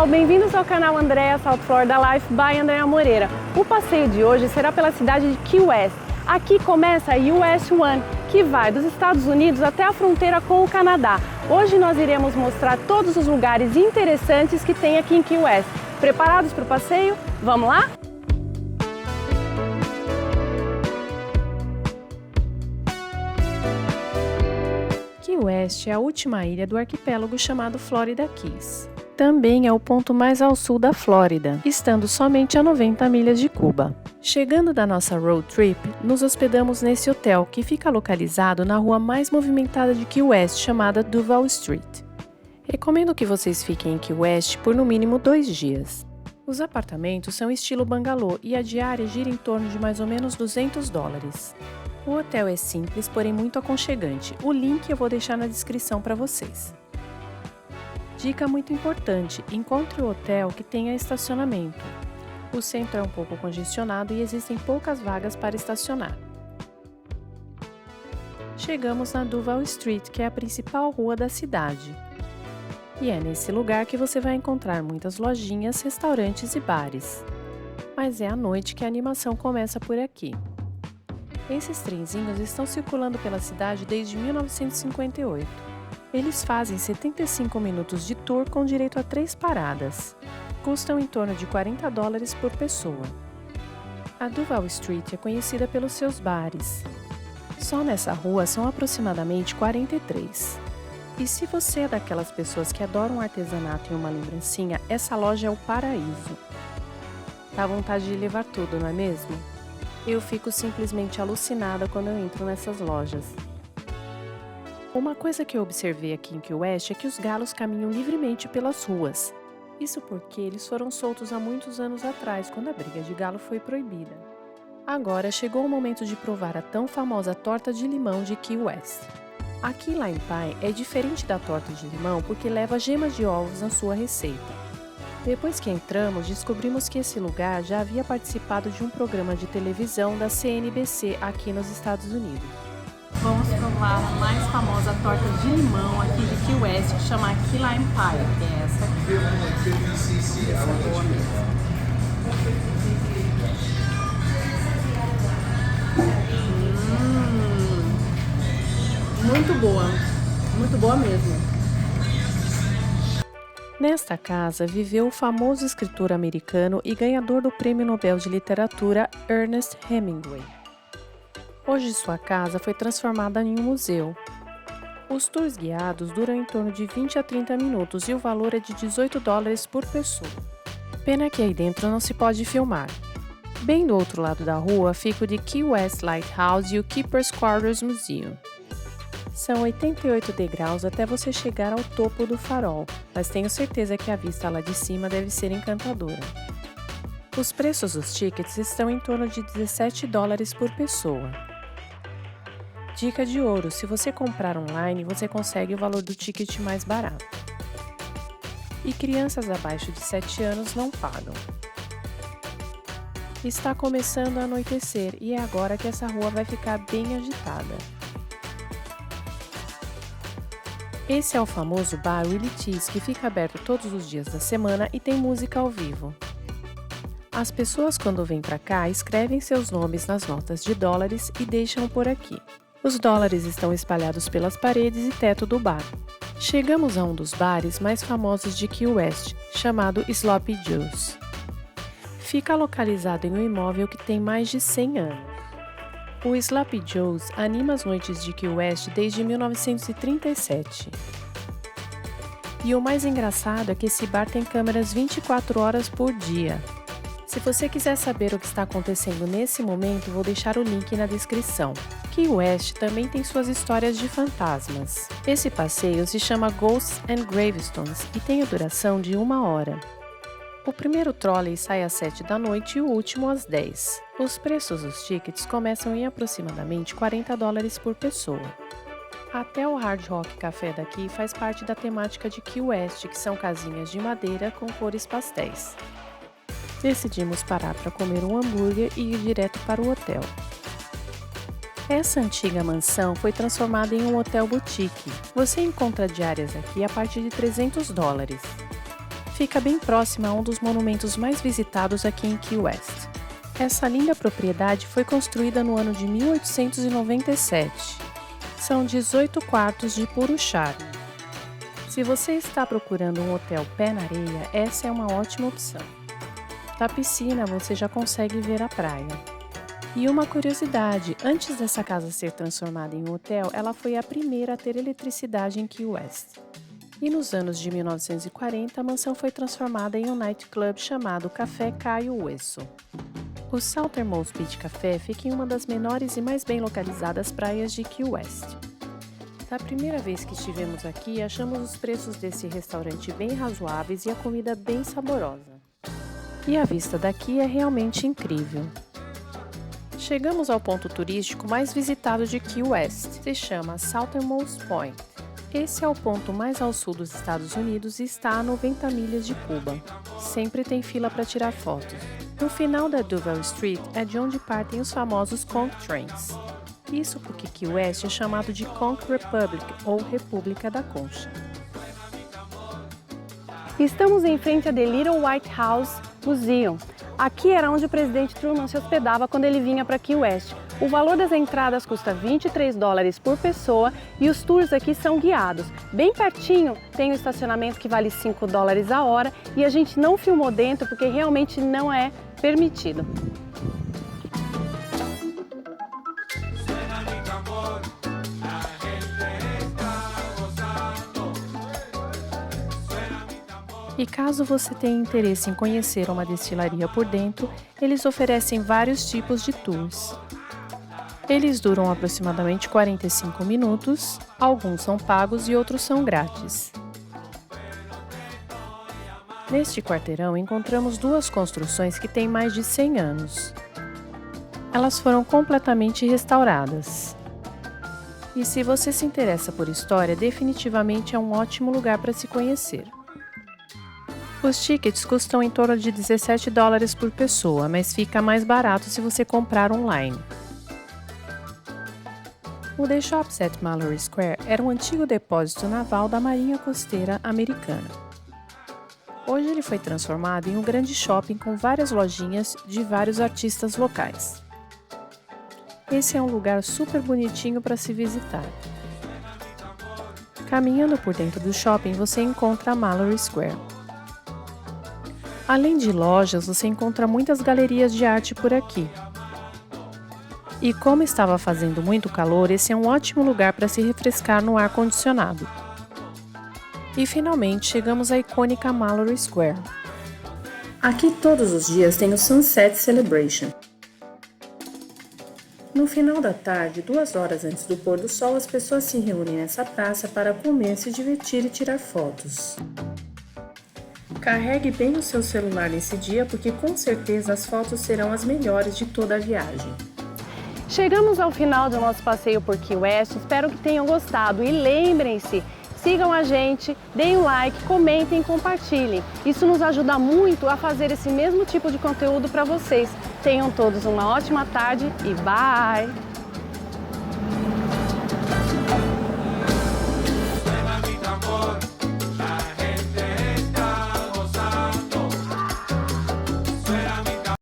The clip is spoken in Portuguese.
Bem-vindos ao canal Andréa South Florida Life by Andréa Moreira. O passeio de hoje será pela cidade de Key West. Aqui começa a US One, que vai dos Estados Unidos até a fronteira com o Canadá. Hoje nós iremos mostrar todos os lugares interessantes que tem aqui em Key West. Preparados para o passeio? Vamos lá? Key West é a última ilha do arquipélago chamado Florida Keys. Também é o ponto mais ao sul da Flórida, estando somente a 90 milhas de Cuba. Chegando da nossa road trip, nos hospedamos nesse hotel que fica localizado na rua mais movimentada de Key West, chamada Duval Street. Recomendo que vocês fiquem em Key West por no mínimo 2 dias. Os apartamentos são estilo bangalô e a diária gira em torno de mais ou menos $200. O hotel é simples, porém muito aconchegante. O link eu vou deixar na descrição para vocês. Dica muito importante, encontre o hotel que tenha estacionamento. O centro é um pouco congestionado e existem poucas vagas para estacionar. Chegamos na Duval Street, que é a principal rua da cidade. E é nesse lugar que você vai encontrar muitas lojinhas, restaurantes e bares. Mas é à noite que a animação começa por aqui. Esses trenzinhos estão circulando pela cidade desde 1958. Eles fazem 75 minutos de tour com direito a 3 paradas. Custam em torno de $40 por pessoa. A Duval Street é conhecida pelos seus bares. Só nessa rua são aproximadamente 43. E se você é daquelas pessoas que adoram artesanato e uma lembrancinha, essa loja é o paraíso. Dá vontade de levar tudo, não é mesmo? Eu fico simplesmente alucinada quando eu entro nessas lojas. Uma coisa que eu observei aqui em Key West é que os galos caminham livremente pelas ruas. Isso porque eles foram soltos há muitos anos atrás, quando a briga de galo foi proibida. Agora chegou o momento de provar a tão famosa torta de limão de Key West. A Key Lime Pie é diferente da torta de limão porque leva gemas de ovos na sua receita. Depois que entramos, descobrimos que esse lugar já havia participado de um programa de televisão da CNBC aqui nos Estados Unidos. Vamos provar a mais famosa torta de limão aqui de Key West, que chama Key Lime Pie, que é essa aqui. Essa é boa mesmo. Muito boa mesmo. Nesta casa viveu o famoso escritor americano e ganhador do Prêmio Nobel de Literatura Ernest Hemingway. Hoje sua casa foi transformada em um museu. Os tours guiados duram em torno de 20 a 30 minutos e o valor é de $18 por pessoa. Pena que aí dentro não se pode filmar. Bem do outro lado da rua fica o de Key West Lighthouse e o Keeper's Quarters Museum. São 88 degraus até você chegar ao topo do farol, mas tenho certeza que a vista lá de cima deve ser encantadora. Os preços dos tickets estão em torno de $17 por pessoa. Dica de ouro: se você comprar online, você consegue o valor do ticket mais barato. E crianças abaixo de 7 anos não pagam. Está começando a anoitecer e é agora que essa rua vai ficar bem agitada. Esse é o famoso bar Willie T's, que fica aberto todos os dias da semana e tem música ao vivo. As pessoas, quando vêm para cá, escrevem seus nomes nas notas de dólares e deixam por aqui. Os dólares estão espalhados pelas paredes e teto do bar. Chegamos a um dos bares mais famosos de Key West, chamado Sloppy Joe's. Fica localizado em um imóvel que tem mais de 100 anos. O Sloppy Joe's anima as noites de Key West desde 1937. E o mais engraçado é que esse bar tem câmeras 24 horas por dia. Se você quiser saber o que está acontecendo nesse momento, vou deixar o link na descrição. Key West também tem suas histórias de fantasmas. Esse passeio se chama Ghosts and Gravestones e tem a duração de 1 hora. O primeiro trolley sai às 7 da noite e o último às 10. Os preços dos tickets começam em aproximadamente $40 por pessoa. Até o Hard Rock Café daqui faz parte da temática de Key West, que são casinhas de madeira com cores pastéis. Decidimos parar para comer um hambúrguer e ir direto para o hotel. Essa antiga mansão foi transformada em um hotel boutique. Você encontra diárias aqui a partir de $300. Fica bem próxima a um dos monumentos mais visitados aqui em Key West. Essa linda propriedade foi construída no ano de 1897. São 18 quartos de puro charme. Se você está procurando um hotel pé na areia, essa é uma ótima opção. Da piscina você já consegue ver a praia. E uma curiosidade, antes dessa casa ser transformada em um hotel, ela foi a primeira a ter eletricidade em Key West. E nos anos de 1940, a mansão foi transformada em um nightclub chamado Café Caio Hueso. O Southernmost Beach Café fica em uma das menores e mais bem localizadas praias de Key West. Da primeira vez que estivemos aqui, achamos os preços desse restaurante bem razoáveis e a comida bem saborosa. E a vista daqui é realmente incrível. Chegamos ao ponto turístico mais visitado de Key West, se chama Southernmost Point. Esse é o ponto mais ao sul dos Estados Unidos e está a 90 milhas de Cuba. Sempre tem fila para tirar fotos. No final da Duval Street é de onde partem os famosos Conch Trains. Isso porque Key West é chamado de Conch Republic, ou República da Concha. Estamos em frente a The Little White House Museum. Aqui era onde o presidente Truman se hospedava quando ele vinha para Key West. O valor das entradas custa $23 por pessoa e os tours aqui são guiados. Bem pertinho tem o estacionamento que vale $5 a hora e a gente não filmou dentro porque realmente não é permitido. E caso você tenha interesse em conhecer uma destilaria por dentro, eles oferecem vários tipos de tours. Eles duram aproximadamente 45 minutos, alguns são pagos e outros são grátis. Neste quarteirão encontramos duas construções que têm mais de 100 anos. Elas foram completamente restauradas. E se você se interessa por história, definitivamente é um ótimo lugar para se conhecer. Os tickets custam em torno de $17 por pessoa, mas fica mais barato se você comprar online. O The Shops at Mallory Square era um antigo depósito naval da Marinha Costeira Americana. Hoje ele foi transformado em um grande shopping com várias lojinhas de vários artistas locais. Esse é um lugar super bonitinho para se visitar. Caminhando por dentro do shopping, você encontra a Mallory Square. Além de lojas, você encontra muitas galerias de arte por aqui. E como estava fazendo muito calor, esse é um ótimo lugar para se refrescar no ar-condicionado. E finalmente chegamos à icônica Mallory Square. Aqui todos os dias tem o Sunset Celebration. No final da tarde, 2 horas antes do pôr do sol, as pessoas se reúnem nessa praça para comer, se divertir e tirar fotos. Carregue bem o seu celular nesse dia, porque com certeza as fotos serão as melhores de toda a viagem. Chegamos ao final do nosso passeio por Key West, espero que tenham gostado e lembrem-se, sigam a gente, deem um like, comentem e compartilhem. Isso nos ajuda muito a fazer esse mesmo tipo de conteúdo para vocês. Tenham todos uma ótima tarde e bye!